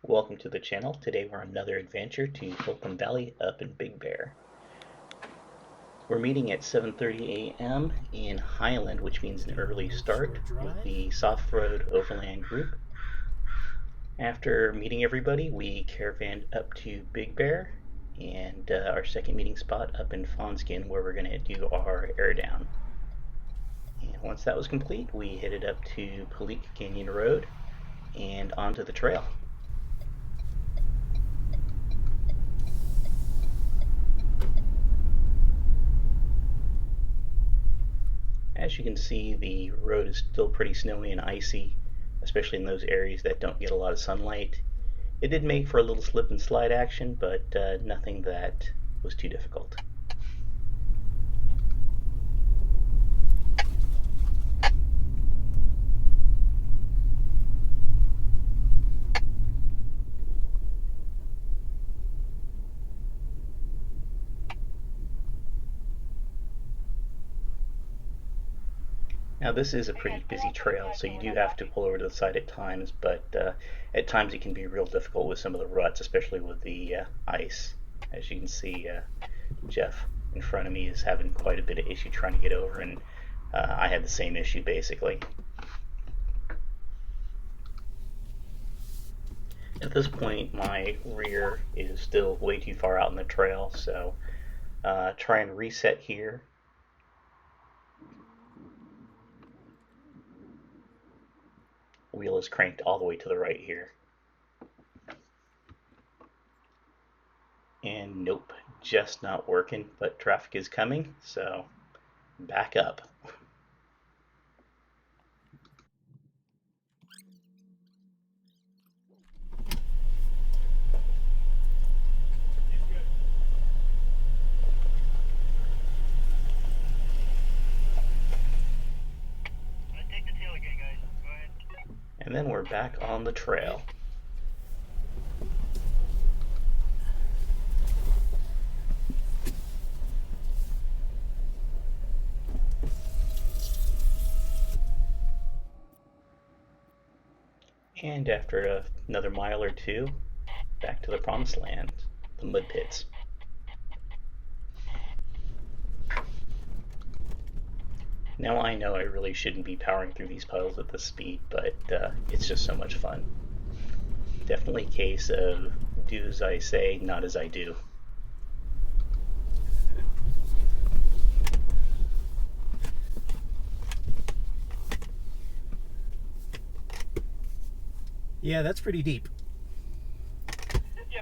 Welcome to the channel. Today we're on another adventure to Holcomb Valley up in Big Bear. We're meeting at 7:30 a.m. in Highland, which means an early start with the Softroad.Overland group. After meeting everybody, we caravanned up to Big Bear and our second meeting spot up in Fawnskin, where we're going to do our air down. And once that was complete, we headed up to Palik Canyon Road and onto the trail. As you can see, the road is still pretty snowy and icy, especially in those areas that don't get a lot of sunlight. It did make for a little slip and slide action, but nothing that was too difficult. Now this is a pretty busy trail, so you do have to pull over to the side at times, but at times it can be real difficult with some of the ruts, especially with the ice. As you can see, Jeff in front of me is having quite a bit of issue trying to get over, and I had the same issue basically. At this point, my rear is still way too far out in the trail, so try and reset here. Wheel is cranked all the way to the right here. And nope, just not working, but traffic is coming, so back up. And then we're back on the trail. And after another mile or two, back to the promised land, the mud pits. Now I know I really shouldn't be powering through these puddles at this speed, but it's just so much fun. Definitely a case of do as I say, not as I do. Yeah, that's pretty deep. Yeah,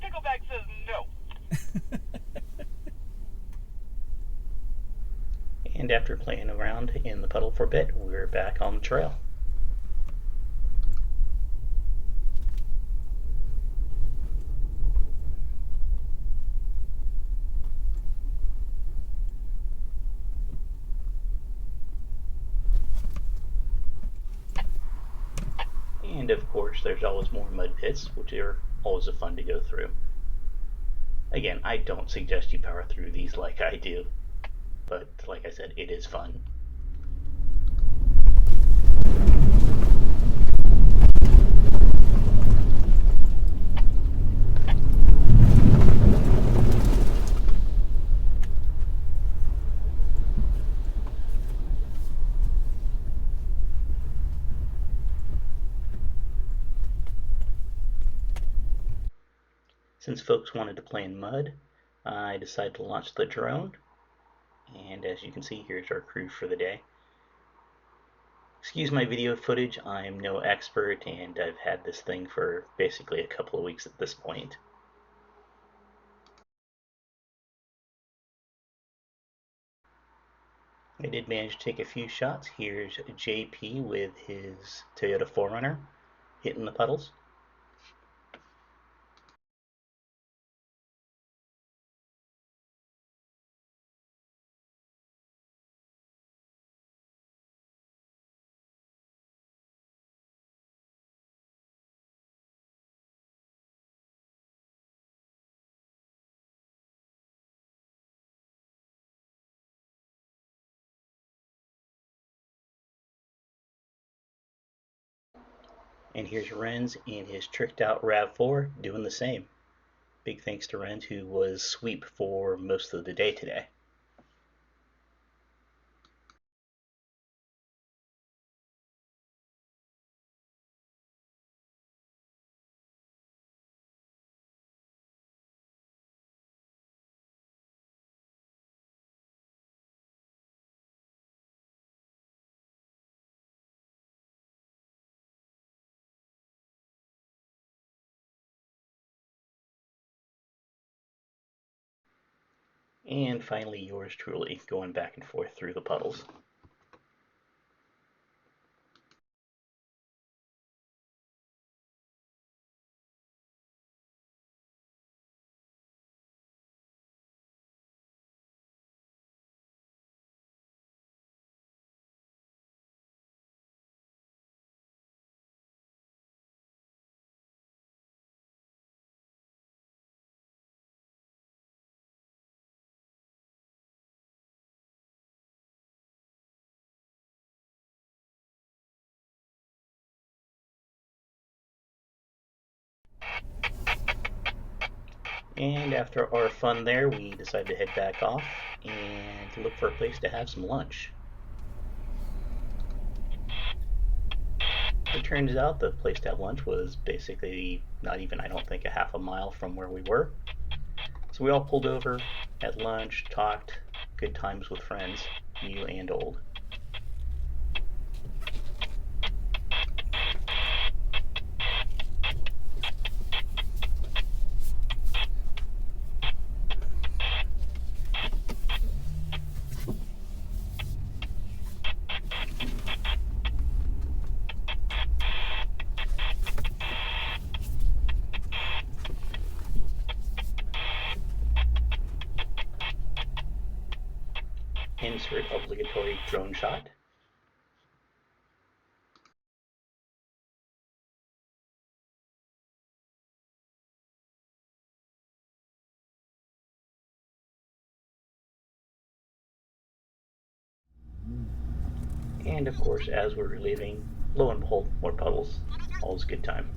Pickleback says no. And after playing around in the puddle for a bit, we're back on the trail. And of course, there's always more mud pits, which are always fun to go through. Again, I don't suggest you power through these like I do, but like I said, it is fun. Since folks wanted to play in mud, I decided to launch the drone, and as you can see, here's our crew for the day. Excuse my video footage, I'm no expert, and I've had this thing for basically a couple of weeks at this point. I did manage to take a few shots. Here's JP with his Toyota 4Runner hitting the puddles. And here's Renz in his tricked out RAV4 doing the same. Big thanks to Renz, who was sweep for most of the day today. And finally, yours truly, going back and forth through the puddles. And after our fun there, we decided to head back off and look for a place to have some lunch. It turns out the place to have lunch was basically not even, I don't think, a half a mile from where we were. So we all pulled over, had lunch, talked, good times with friends, new and old. Insert obligatory drone shot. And of course, as we were leaving, lo and behold, more puddles. All's a good time.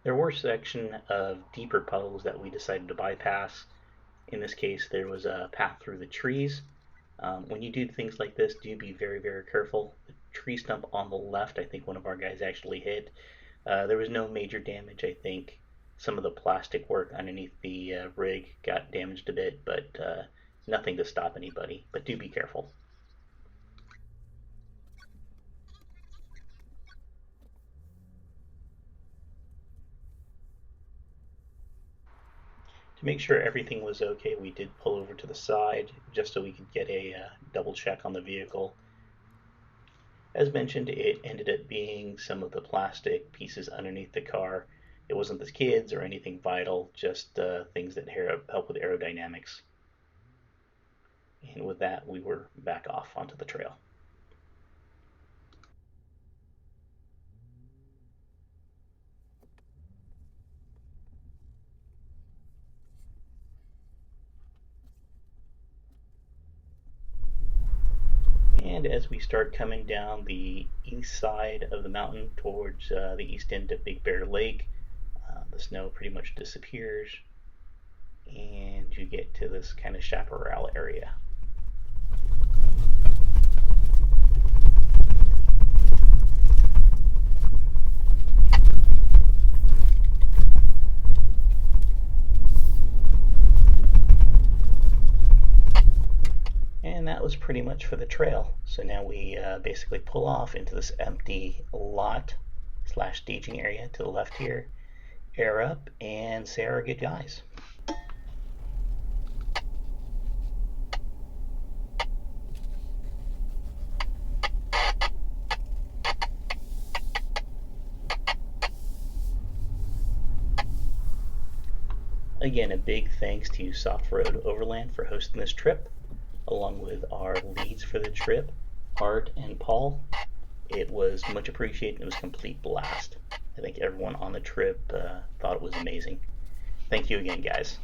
There were sections of deeper puddles that we decided to bypass. In this case, there was a path through the trees. When you do things like this, do be very, very careful. The tree stump on the left, I think one of our guys actually hit. There was no major damage, I think. Some of the plastic work underneath the rig got damaged a bit, but nothing to stop anybody. But do be careful. To make sure everything was okay, we did pull over to the side just so we could get a double check on the vehicle. As mentioned, it ended up being some of the plastic pieces underneath the car. It wasn't the skids or anything vital, just things that help with aerodynamics. And with that, we were back off onto the trail. And as we start coming down the east side of the mountain towards the east end of Big Bear Lake, the snow pretty much disappears and you get to this kind of chaparral area. And that was pretty much for the trail. So now we basically pull off into this empty lot / staging area to the left here, air up, and say our goodbyes. Again, a big thanks to Softroad.Overland for hosting this trip, along with our leads for the trip, Art and Paul. It was much appreciated. It was a complete blast. I think everyone on the trip thought it was amazing. Thank you again, guys.